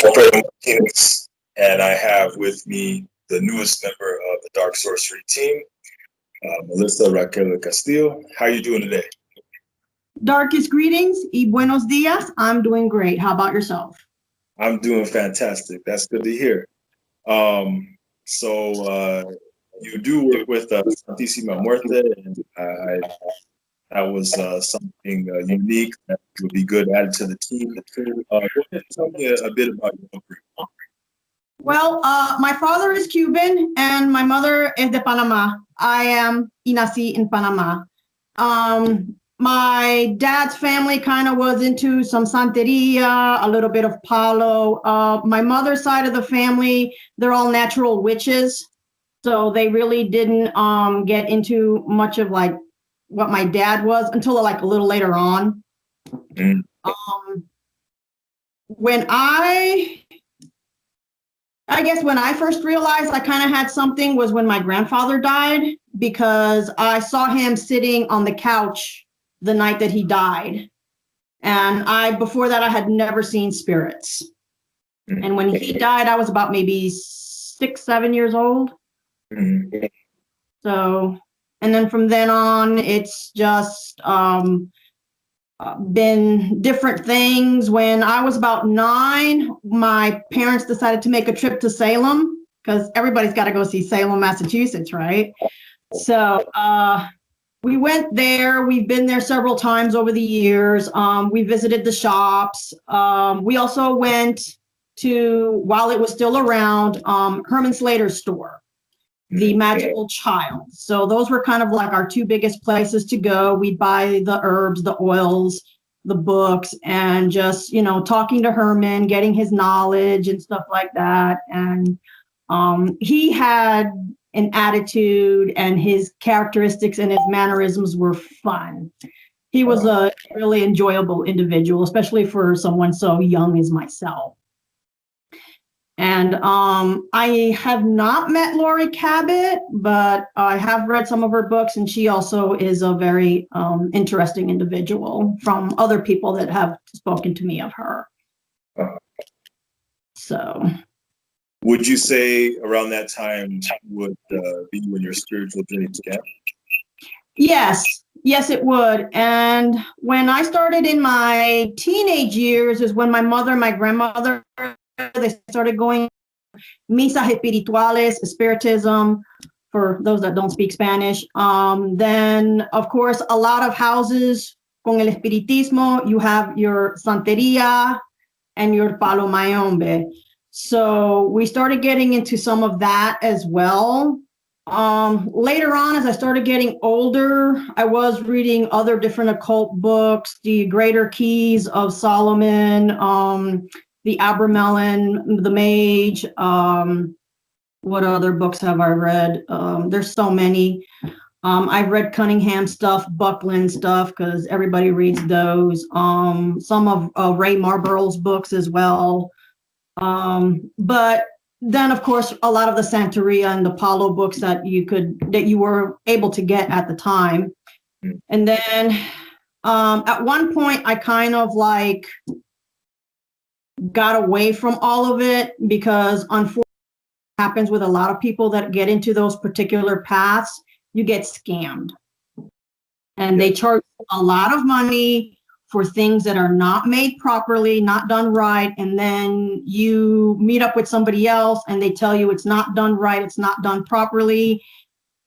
Alfredo Martinez, and I have with me the newest member of the Dark Sorcery team, Melissa Raquel Castillo. How are you doing today? Darkest greetings y buenos dias. I'm doing great. How about yourself? I'm doing fantastic. That's good to hear. You do work with Santisima Muerte, and that was something unique that would be good added to the team. Go ahead and tell me a bit about your group. Well, my father is Cuban and my mother is de Panama. I am nací in Panama. My dad's family kind of was into some Santeria, a little bit of Palo. My mother's side of the family, they're all natural witches. So they really didn't get into much of like what my dad was until like a little later on. When I guess when I first realized I kind of had something was when my grandfather died, because I saw him sitting on the couch the night that he died. And before that, I had never seen spirits. And when he died, I was about maybe 6, 7 years old. So, and then from then on, it's just been different things. When I was about 9, my parents decided to make a trip to Salem, because everybody's got to go see Salem, Massachusetts, right? So we went there. We've been there several times over the years. We visited the shops. We also went to, while it was still around, Herman Slater's store, the Magical Child. So those were kind of like our 2 biggest places to go. We'd buy the herbs, the oils, the books, and just, talking to Herman, getting his knowledge and stuff like that. And he had an attitude, and his characteristics and his mannerisms were fun. He was a really enjoyable individual, especially for someone so young as myself. And I have not met Laurie Cabot, but I have read some of her books, and she also is a very interesting individual from other people that have spoken to me of her. So. Would you say around that time would be when your spiritual journey began? Yes, it would. And when I started in my teenage years is when my mother and my grandmother, they started going misas espirituales, spiritism, for those that don't speak Spanish. Then, of course, a lot of houses con el espiritismo, you have your Santeria and your Palo Mayombe. So we started getting into some of that as well. Later on, as I started getting older, I was reading other different occult books, the Greater Keys of Solomon, the Abramelin, the Mage. What other books have I read? There's so many. I've read Cunningham stuff, Buckland stuff, because everybody reads those. Some of Ray Marlborough's books as well. But then, of course, a lot of the Santeria and the Palo books that you were able to get at the time. And then at one point, I kind of like got away from all of it, because unfortunately, what happens with a lot of people that get into those particular paths, you get scammed. And they charge a lot of money for things that are not made properly, not done right. And then you meet up with somebody else and they tell you it's not done right, it's not done properly.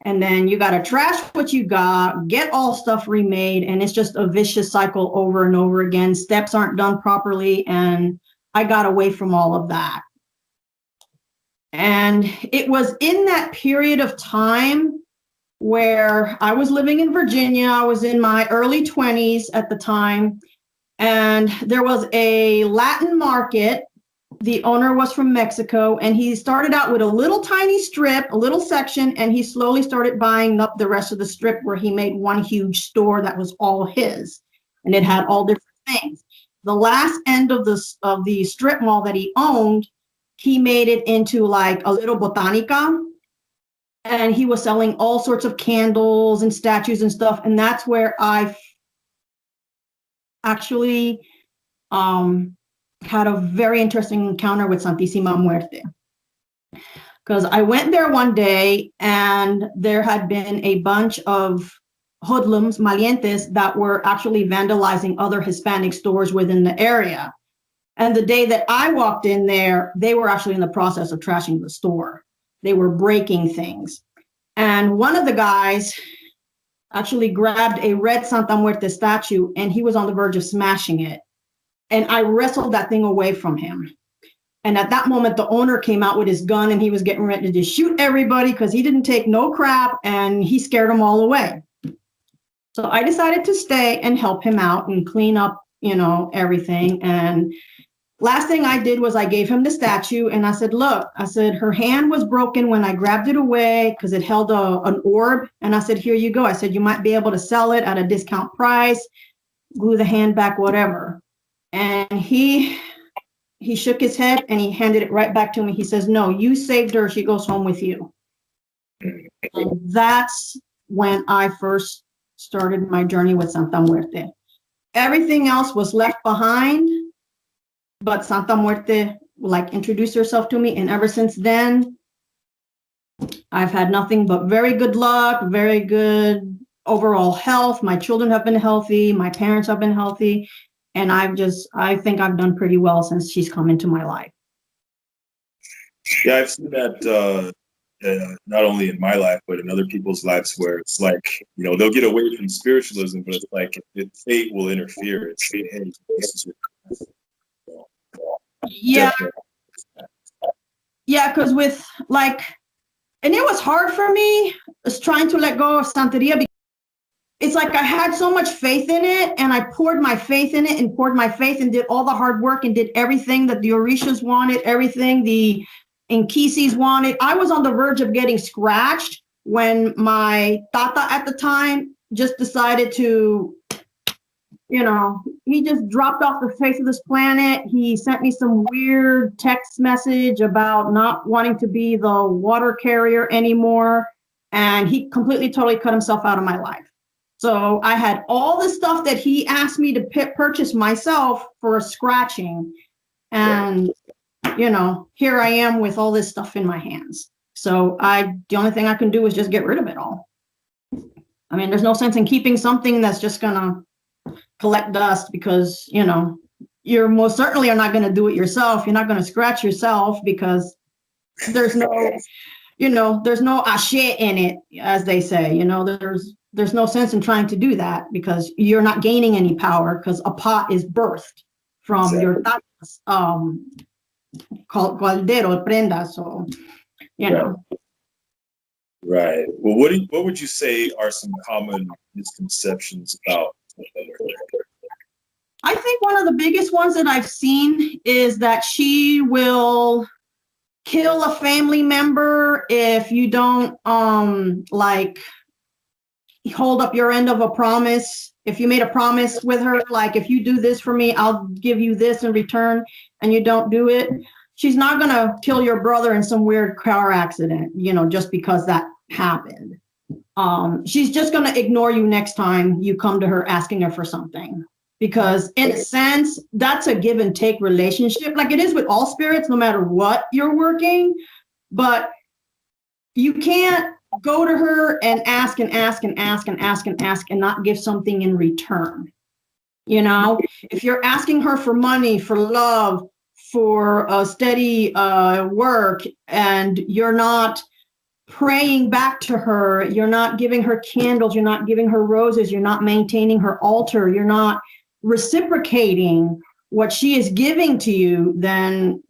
And then you got to trash what you got, get all stuff remade. And it's just a vicious cycle over and over again. Steps aren't done properly. And I got away from all of that. And it was in that period of time where I was living in Virginia. I was in my early 20s at the time, and there was a Latin market. The owner was from Mexico, and he started out with a little tiny strip, a little section, and he slowly started buying up the rest of the strip, where he made one huge store that was all his, and it had all different things. The last end of the strip mall that he owned, he made it into like a little botanica. And he was selling all sorts of candles and statues and stuff. And that's where I actually had a very interesting encounter with Santisima Muerte. Because I went there one day and there had been a bunch of hoodlums, malientes, that were actually vandalizing other Hispanic stores within the area. And the day that I walked in there, they were actually in the process of trashing the store. They were breaking things. And one of the guys actually grabbed a red Santa Muerte statue and he was on the verge of smashing it. And I wrestled that thing away from him. And at that moment, the owner came out with his gun and he was getting ready to shoot everybody because he didn't take no crap and he scared them all away. So I decided to stay and help him out and clean up, everything. And last thing I did was I gave him the statue and I said, look, her hand was broken when I grabbed it away because it held an orb. And I said, here you go. I said, you might be able to sell it at a discount price, glue the hand back, whatever. And he shook his head and he handed it right back to me. He says, no, you saved her. She goes home with you. And that's when I first started my journey with Santa Muerte. Everything else was left behind, but Santa Muerte introduced herself to me. And ever since then, I've had nothing but very good luck, very good overall health. My children have been healthy. My parents have been healthy. And I think I've done pretty well since she's come into my life. Yeah, I've seen that not only in my life, but in other people's lives where it's like, they'll get away from spiritualism, but it's like if fate will interfere. It's, hey, this is your... Yeah. Yeah, because and it was hard for me trying to let go of Santeria. It's like I had so much faith in it and I poured my faith in it and poured my faith and did all the hard work and did everything that the Orishas wanted, everything the Inquisis wanted. I was on the verge of getting scratched when my tata at the time just decided to, he just dropped off the face of this planet. He sent me some weird text message about not wanting to be the water carrier anymore. And he completely, totally cut himself out of my life. So I had all the stuff that he asked me to purchase myself for scratching. And, here I am with all this stuff in my hands. So the only thing I can do is just get rid of it all. I mean, there's no sense in keeping something that's just going to collect dust because, you're most certainly are not going to do it yourself. You're not going to scratch yourself because there's no, there's no ashe in it, as they say, there's no sense in trying to do that because you're not gaining any power because a pot is birthed from your tatas, caldero, prenda. So, Right. Well, what would you say are some common misconceptions about? I think one of the biggest ones that I've seen is that she will kill a family member if you don't hold up your end of a promise. If you made a promise with her, if you do this for me, I'll give you this in return, and you don't do it, she's not going to kill your brother in some weird car accident, just because that happened. She's just going to ignore you next time you come to her asking her for something. Because in a sense, that's a give and take relationship. Like it is with all spirits, no matter what you're working, but you can't go to her and ask and ask and ask and ask and ask and not give something in return. If you're asking her for money, for love, for a steady work, and you're not praying back to her, you're not giving her candles, you're not giving her roses, you're not maintaining her altar, you're not reciprocating what she is giving to you, then,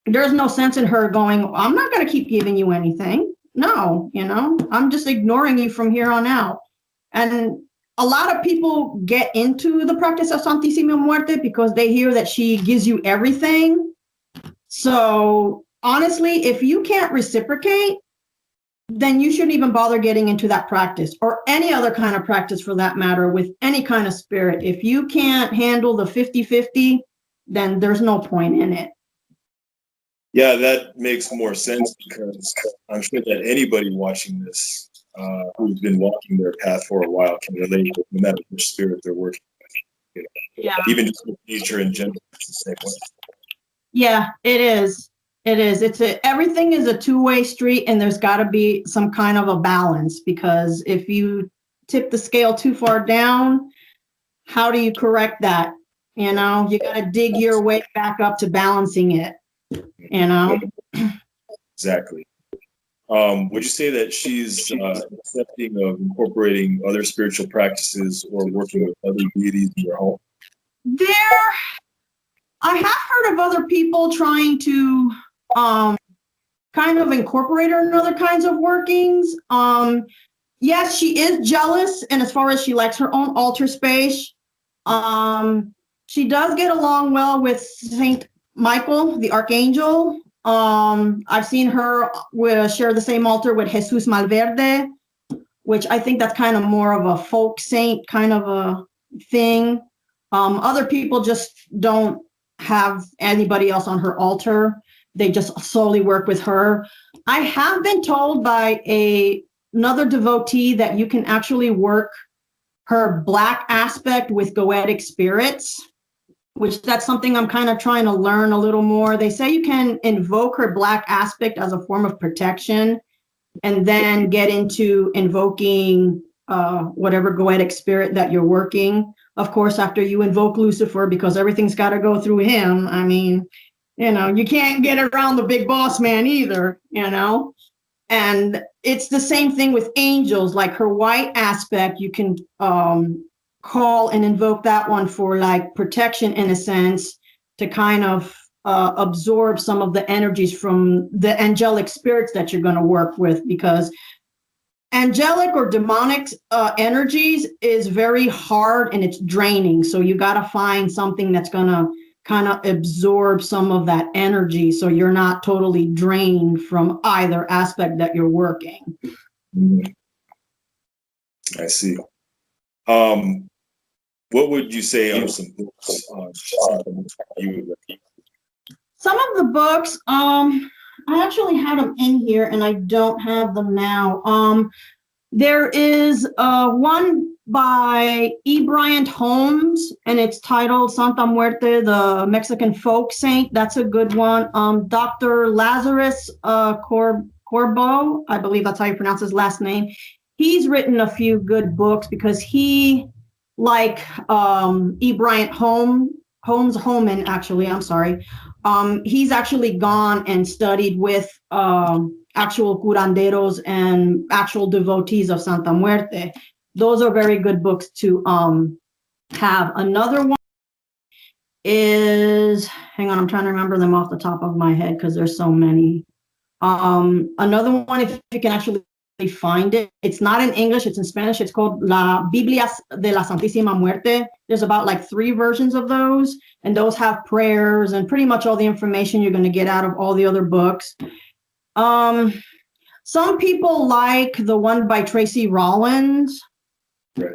there's no sense in her going, I'm not going to keep giving you anything. No, I'm just ignoring you from here on out. And a lot of people get into the practice of Santisima Muerte because they hear that she gives you everything. So honestly, if you can't reciprocate, then you shouldn't even bother getting into that practice or any other kind of practice for that matter with any kind of spirit. If you can't handle the 50-50, then there's no point in it. Yeah, that makes more sense because I'm sure that anybody watching this who's been walking their path for a while can relate no matter which spirit they're working with. Yeah. Even just the nature in general, it's the same way. Yeah, it is. It is. Everything is a two-way street, and there's got to be some kind of a balance, because if you tip the scale too far down, how do you correct that? You know, you got to dig your way back up to balancing it, you know? Exactly. Would you say that she's accepting of incorporating other spiritual practices or working with other deities in your home? I have heard of other people trying to kind of incorporate her in other kinds of workings. Yes, she is jealous, and as far as she likes her own altar space, she does get along well with Saint Michael, the archangel. I've seen her share the same altar with Jesus Malverde, which I think that's kind of more of a folk saint kind of a thing. Other people just don't have anybody else on her altar. They just solely work with her. I have been told by another devotee that you can actually work her black aspect with goetic spirits, which that's something I'm kind of trying to learn a little more. They say you can invoke her black aspect as a form of protection and then get into invoking whatever goetic spirit that you're working. Of course, after you invoke Lucifer, because everything's got to go through him. I mean, you know, you can't get around the big boss man either, you know? And it's the same thing with angels, like her white aspect, you can call and invoke that one for like protection in a sense, to kind of absorb some of the energies from the angelic spirits that you're going to work with, because angelic or demonic energies is very hard and it's draining. So you got to find something that's going to kind of absorb some of that energy, so you're not totally drained from either aspect that you're working. I see. What would you say are some books you would recommend? Some of the books, I actually had them in here and I don't have them now. There is one by E. Bryant Holmes, and it's titled Santa Muerte, the Mexican folk saint. That's a good one. Dr. Lazarus Corbo, I believe that's how you pronounce his last name. He's written a few good books because he, like E. Bryant Holman, actually, I'm sorry. He's actually gone and studied with actual curanderos and actual devotees of Santa Muerte. Those are very good books to have. Another one is, hang on, I'm trying to remember them off the top of my head because there's so many. Another one, if you can actually find it, it's not in English, it's in Spanish. It's called La Biblia de la Santisima Muerte. There's about like 3 versions of those, and those have prayers and pretty much all the information you're going to get out of all the other books. Some people like the one by Tracy Rollins. Right.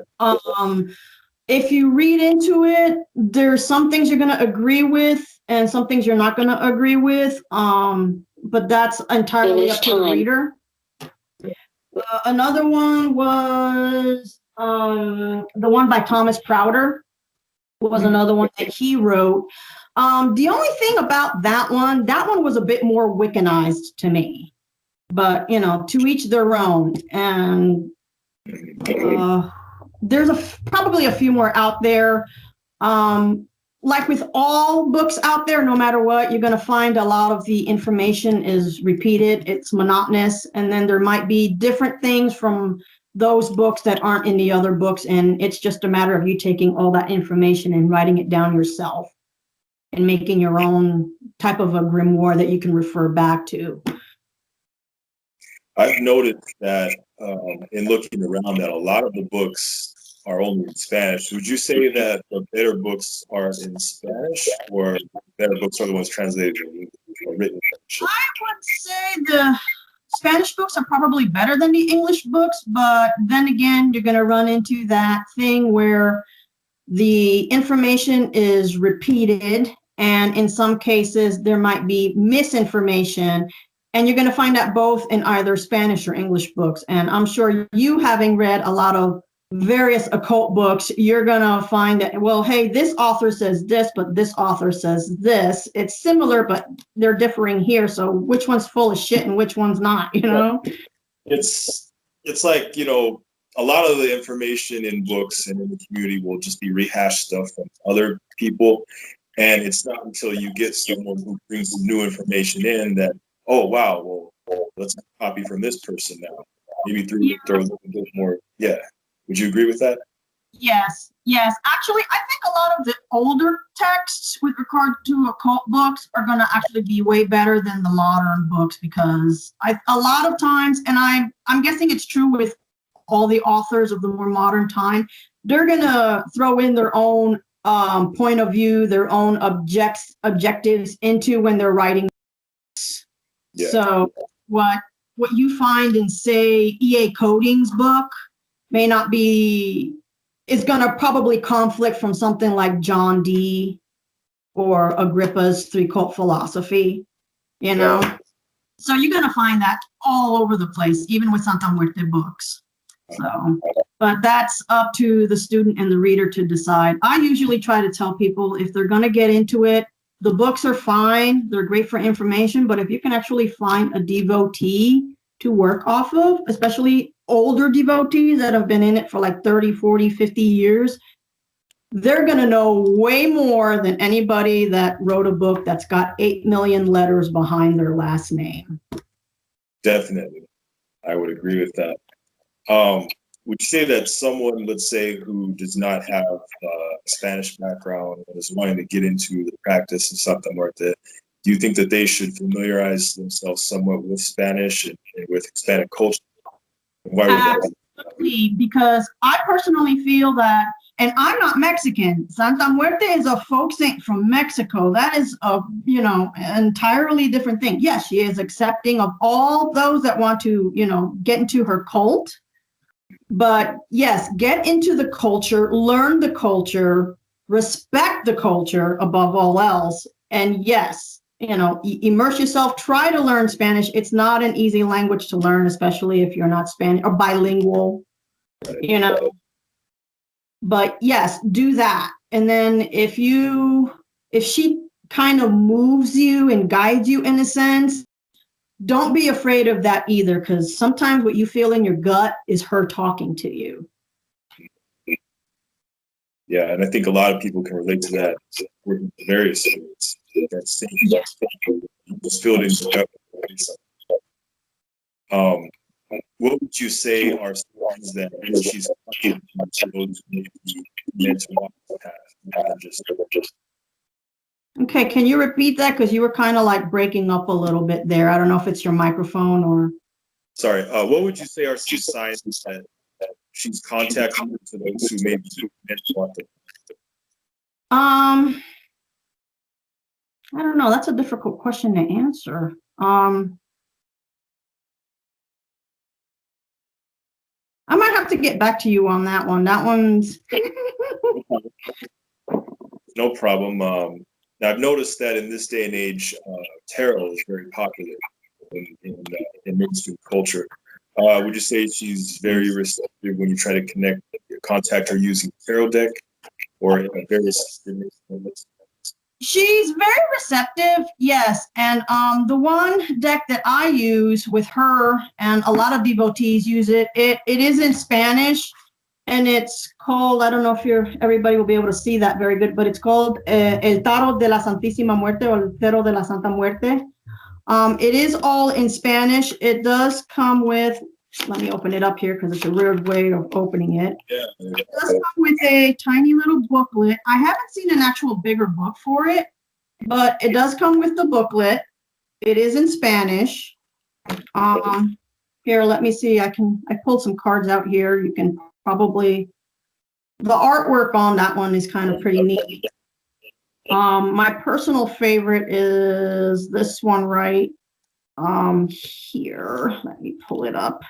If you read into it, there's some things you're going to agree with and some things you're not going to agree with. But that's entirely up to the reader. Another one was the one by Thomas Prouder, was another one that he wrote. The only thing about that one was a bit more Wiccanized to me, but you know, to each their own. And there's probably a few more out there. Like with all books out there, no matter what, you're going to find a lot of the information is repeated. It's monotonous. And then there might be different things from those books that aren't in the other books. And it's just a matter of you taking all that information and writing it down yourself and making your own type of a grimoire that you can refer back to. I've noticed that in looking around that a lot of the books are only in Spanish. Would you say that the better books are in Spanish, or better books are the ones translated or written in Spanish? I would say the Spanish books are probably better than the English books, but then again, you're going to run into that thing where the information is repeated, and in some cases, there might be misinformation, and you're going to find that both in either Spanish or English books. And I'm sure you, having read a lot of various occult books, you're going to find that, well, hey, this author says this, but this author says this. It's similar, but they're differing here. So which one's full of shit and which one's not, you know? It's like, you know, a lot of the information in books and in the community will just be rehashed stuff from other people. And it's not until you get someone who brings some new information in that, oh, wow, well let's copy from this person now. Maybe throw a little bit more. Yeah. Would you agree with that? Yes. Actually, I think a lot of the older texts with regard to occult books are going to actually be way better than the modern books, because a lot of times, and I'm guessing it's true with all the authors of the more modern time, they're going to throw in their own point of view, their own objectives into when they're writing. Yeah. So what you find in, say, E.A. Coding's book may not be, is going to probably conflict from something like John Dee or Agrippa's Three Cult Philosophy, you know? Yeah. So you're going to find that all over the place, even with Santa Muerte books. So, but that's up to the student and the reader to decide. I usually try to tell people, if they're going to get into it, the books are fine. They're great for information, but if you can actually find a devotee to work off of, especially older devotees that have been in it for like 30, 40, 50 years, they're going to know way more than anybody that wrote a book that's got 8 million letters behind their last name. Definitely. I would agree with that. Would you say that someone, let's say, who does not have a Spanish background and is wanting to get into the practice of Santa Muerte, do you think that they should familiarize themselves somewhat with Spanish and with Hispanic culture? Why would that be? Because I personally feel that, and I'm not Mexican, Santa Muerte is a folk saint from Mexico. That is a, you know, entirely different thing. Yes, she is accepting of all those that want to, you know, get into her cult. But yes, get into the culture, learn the culture, respect the culture above all else. And yes, you know, immerse yourself, try to learn Spanish. It's not an easy language to learn, especially if you're not Spanish or bilingual, you know. But yes, do that. And then if she kind of moves you and guides you in a sense, don't be afraid of that either, because sometimes what you feel in your gut is her talking to you. Yeah, and I think a lot of people can relate to that. Working with various spirits, that same just filled in the gut. What would you say are signs that she's talking to those maybe meant to walk the path? Okay, can you repeat that? Because you were kind of like breaking up a little bit there. I don't know if it's your microphone or. Sorry, what would you say are some signs that she's contacting to those who may be meant to walk the path? I don't know. That's a difficult question to answer. I might have to get back to you on that one. That one's. No problem. Now, I've noticed that in this day and age, tarot is very popular in mainstream culture. Would you say she's very receptive when you try to contact her using tarot deck or various? She's very receptive, yes. And the one deck that I use with her, and a lot of devotees use it, it is in Spanish. And it's called, I don't know if everybody will be able to see that very good, but it's called El Tarot de la Santisima Muerte, or El Tarot de la Santa Muerte. It is all in Spanish. It does come with, let me open it up here because it's a weird way of opening it. Yeah. It does come with a tiny little booklet. I haven't seen an actual bigger book for it, but it does come with the booklet. It is in Spanish. Here, let me see. I pulled some cards out here. You can probably, the artwork on that one is kind of pretty neat. My personal favorite is this one right here. Let me pull it up.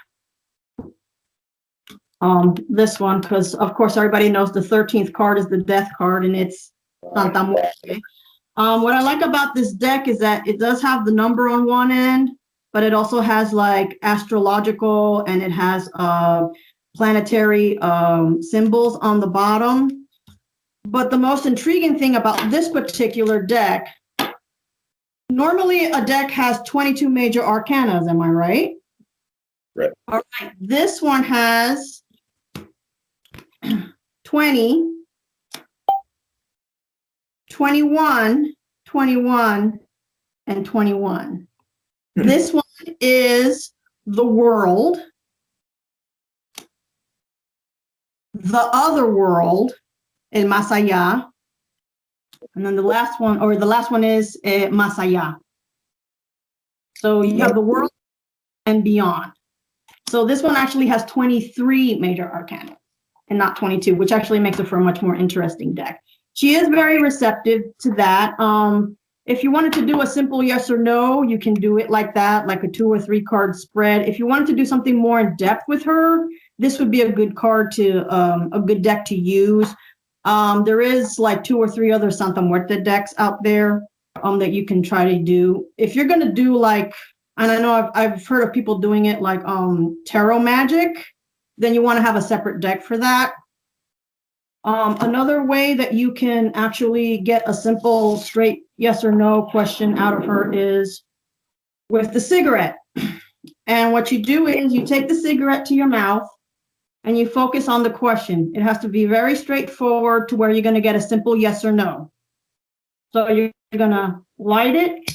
This one, because of course everybody knows the 13th card is the death card, and it's Santa Muerte. What I like about this deck is that it does have the number on one end, but it also has like astrological, and it has planetary symbols on the bottom. But the most intriguing thing about this particular deck, normally a deck has 22 major arcanas, am I right? Right. All right. This one has 20, 21, 21, and 21. This one is the world, the other world, el más allá, and then the last one is más allá. So you have the world and beyond. So this one actually has 23 major arcana and not 22, which actually makes it for a much more interesting deck. She is very receptive to that. If you wanted to do a simple yes or no, you can do it like that, like a 2 or 3 card spread. If you wanted to do something more in depth with her, this would be a good card to, a good deck to use. There is like 2 or 3 other Santa Muerte decks out there that you can try to do. If you're going to do like, and I know I've heard of people doing it like tarot magic, then you want to have a separate deck for that. Another way that you can actually get a simple straight yes or no question out of her is with the cigarette. And what you do is you take the cigarette to your mouth and you focus on the question. It has to be very straightforward to where you're going to get a simple yes or no. So you're going to light it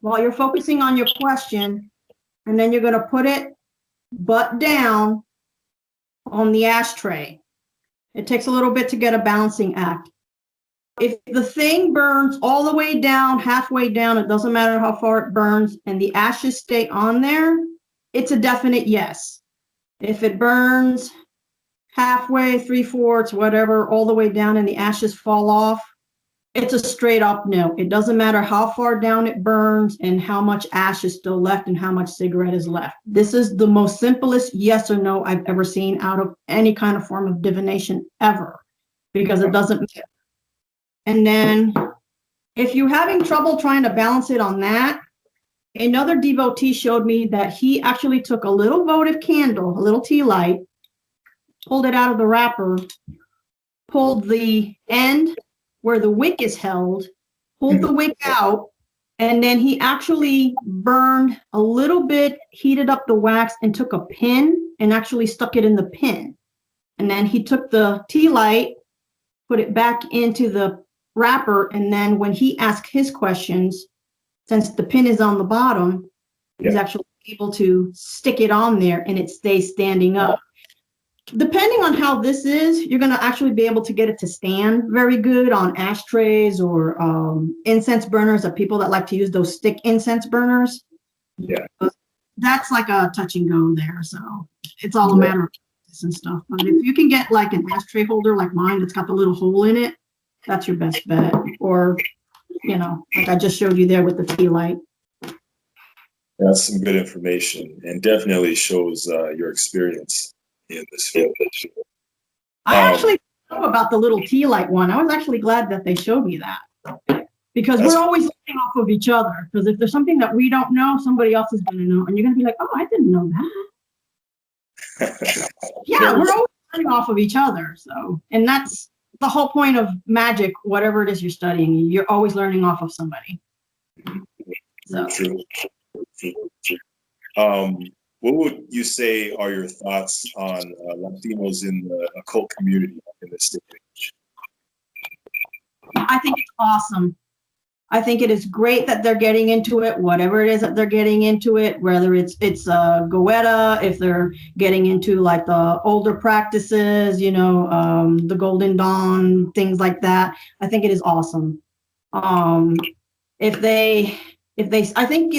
while you're focusing on your question, and then you're going to put it butt down on the ashtray. It takes a little bit to get a balancing act. If the thing burns all the way down, halfway down, it doesn't matter how far it burns, and the ashes stay on there, it's a definite yes. If it burns halfway, 3/4, whatever, all the way down and the ashes fall off, it's a straight up no. It doesn't matter how far down it burns and how much ash is still left and how much cigarette is left. This is the most simplest yes or no I've ever seen out of any kind of form of divination ever, because it doesn't matter. And then if you're having trouble trying to balance it on that, another devotee showed me that he actually took a little votive candle, a little tea light, pulled it out of the wrapper, pulled the end where the wick is held, pulled the wick out, and then he actually burned a little bit, heated up the wax, and took a pin and actually stuck it in the pin. And then he took the tea light, put it back into the wrapper, and then when he asked his questions, since the pin is on the bottom, he's actually able to stick it on there and it stays standing up. Depending on how this is, you're going to actually be able to get it to stand very good on ashtrays or incense burners, or people that like to use those stick incense burners. Yeah. That's like a touch and go there. So it's all a matter of practice and stuff. But if you can get like an ashtray holder like mine that's got the little hole in it, that's your best bet. Or, you know, like I just showed you there with the tea light. That's some good information and definitely shows your experience in this field. I actually know about the little tea light one. I was actually glad that they showed me that, because we're always learning off of each other. Because if there's something that we don't know, somebody else is going to know, and you're going to be like, "Oh, I didn't know that." Yeah, we're always learning off of each other. So, and that's the whole point of magic. Whatever it is you're studying, you're always learning off of somebody. So. True. What would you say are your thoughts on Latinos in the occult community in this day and age? I think it's awesome. I think it is great that they're getting into it, whatever it is that they're getting into it, whether it's Goetta, if they're getting into like the older practices, you know, the Golden Dawn, things like that. I think it is awesome. I think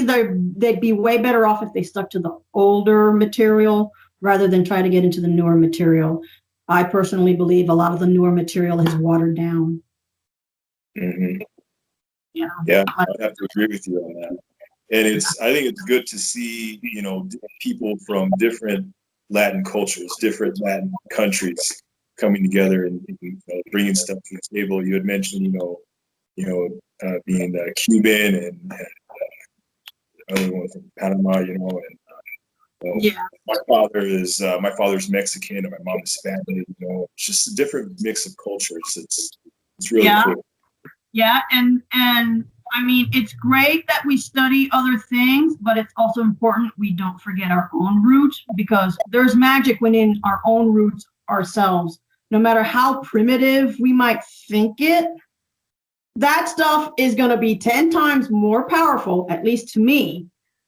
they'd be way better off if they stuck to the older material rather than try to get into the newer material. I personally believe a lot of the newer material is watered down. Mm-hmm. Yeah, I have to agree with you on that. And I think it's good to see, you know, people from different Latin cultures, different Latin countries coming together and bringing stuff to the table. You had mentioned, being Cuban and another one from Panama, you know, and Yeah. my father's Mexican and my mom is Spanish, you know, it's just a different mix of cultures. It's really cool. Yeah, and I mean, it's great that we study other things, but it's also important we don't forget our own roots, because there's magic within our own roots ourselves. No matter how primitive we might think it, that stuff is going to be 10 times more powerful, at least to me,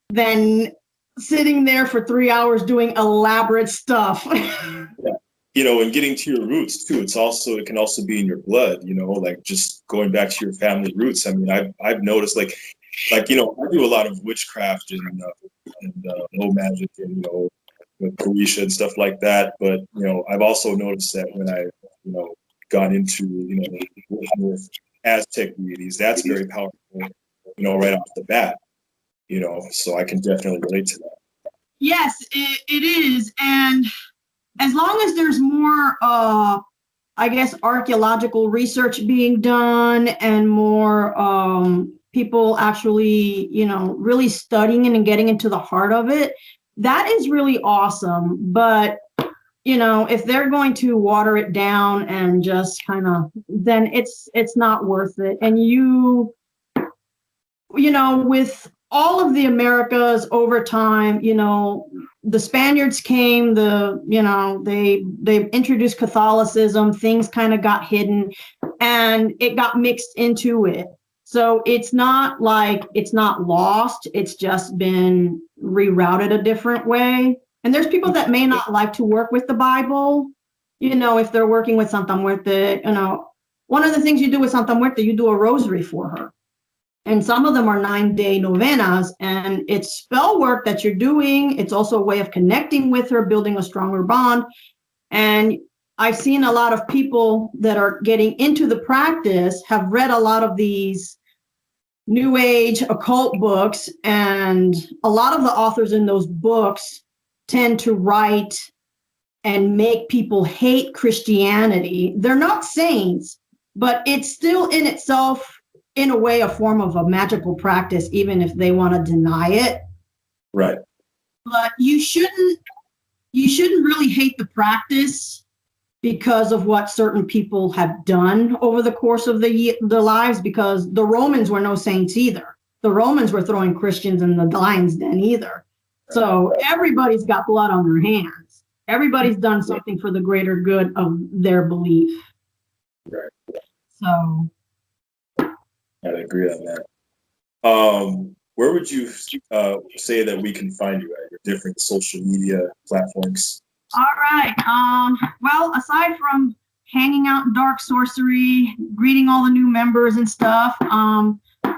than sitting there for 3 hours doing elaborate stuff. Yeah. You know, and getting to your roots too. It can also be in your blood, you know, like just going back to your family roots. I mean, I've noticed like, you know, I do a lot of witchcraft and low magic and, you know, with Carisha and stuff like that. But, you know, I've also noticed that when I, you know, gone into, you know, working with Aztec deities, that's very powerful, you know, right off the bat, you know, so I can definitely relate to that. Yes, it is. And as long as there's more, I guess, archaeological research being done and more people actually, you know, really studying it and getting into the heart of it, that is really awesome. But, you know, if they're going to water it down and just kind of, then it's not worth it. And you know, with all of the Americas over time, you know, the Spaniards came, you know, they introduced Catholicism, things kind of got hidden and it got mixed into it. So it's not like it's not lost, it's just been rerouted a different way. And there's people that may not like to work with the Bible, you know, if they're working with Santa Muerte, you know, one of the things you do with Santa Muerte, you do a rosary for her. And some of them are 9-day novenas, and it's spell work that you're doing. It's also a way of connecting with her, building a stronger bond. And I've seen a lot of people that are getting into the practice have read a lot of these New Age occult books, and a lot of the authors in those books tend to write and make people hate Christianity. They're not saints, but it's still in itself, in a way, a form of a magical practice, even if they want to deny it. Right. But you shouldn't really hate the practice because of what certain people have done over the course of their lives, because the Romans were no saints either. The Romans were throwing Christians in the lion's den either. So everybody's got blood on their hands. Everybody's done something for the greater good of their belief. Right. So I agree on that. Where would you say that we can find you at your different social media platforms? All right. Well, aside from hanging out in Dark Sorcery, greeting all the new members and stuff,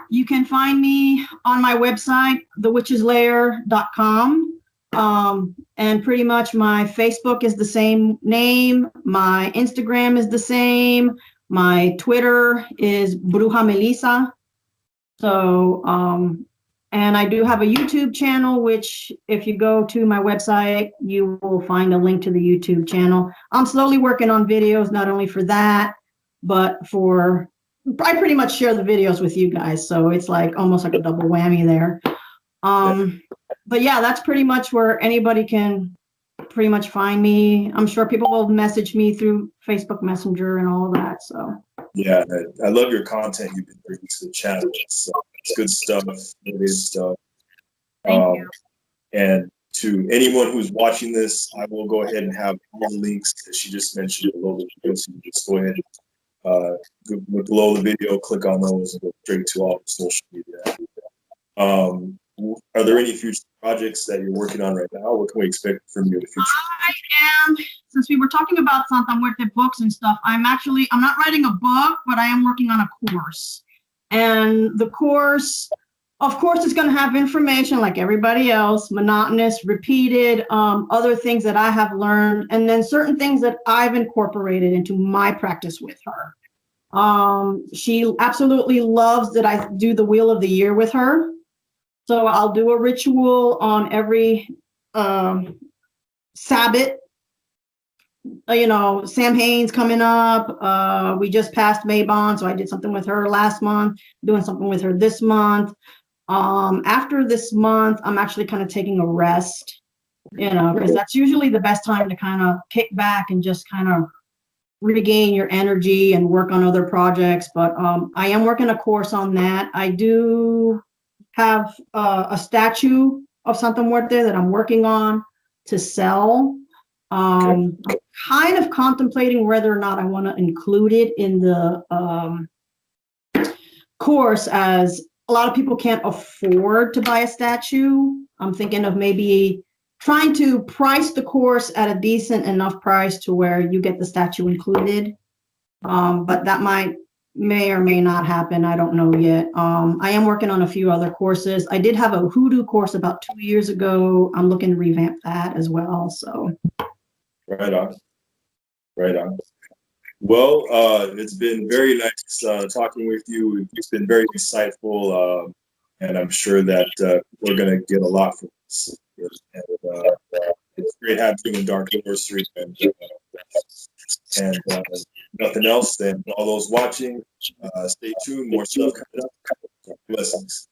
you can find me on my website, thewitcheslair.com. And pretty much my Facebook is the same name. My Instagram is the same. My Twitter is Bruja Melissa. So, and I do have a YouTube channel, which if you go to my website, you will find a link to the YouTube channel. I'm slowly working on videos, not only for that, but I pretty much share the videos with you guys. So it's like almost like a double whammy there. But yeah, that's pretty much where anybody can pretty much find me. I'm sure people will message me through Facebook Messenger and all of that. So yeah, I love your content you've been bringing to the channel. It's good stuff. It is stuff. thank you. And to anyone who's watching this, I will go ahead and have all the links that she just mentioned below the video. So you just go ahead and look below the video, click on those, and go straight to all the social media. Are there any future projects that you're working on right now? What can we expect from you in the future? I am, since we were talking about Santa Muerte books and stuff, I'm not writing a book, but I am working on a course. And the course, of course, is going to have information like everybody else, monotonous, repeated, other things that I have learned, and then certain things that I've incorporated into my practice with her. She absolutely loves that I do the Wheel of the Year with her. So I'll do a ritual on every Sabbath. You know, Sam Haines coming up. We just passed Maybon, so I did something with her last month, doing something with her this month. After this month, I'm actually kind of taking a rest, because that's usually the best time to kind of kick back and just kind of regain your energy and work on other projects. But I am working a course on that. I do have a statue of Santa Muerte that I'm working on to sell. I'm kind of contemplating whether or not I want to include it in the course, as a lot of people can't afford to buy a statue. I'm thinking of maybe trying to price the course at a decent enough price to where you get the statue included. But that may or may not happen. I don't know yet. I am working on a few other courses. I did have a hoodoo course about 2 years ago. I'm looking to revamp that as well. So. Right on. Right on. Well, it's been very nice talking with you. It's been very insightful, and I'm sure that we're going to get a lot from this. And, it's great having you in Dark Sorcery, and nothing else. And all those watching, stay tuned. More stuff coming up. Blessings.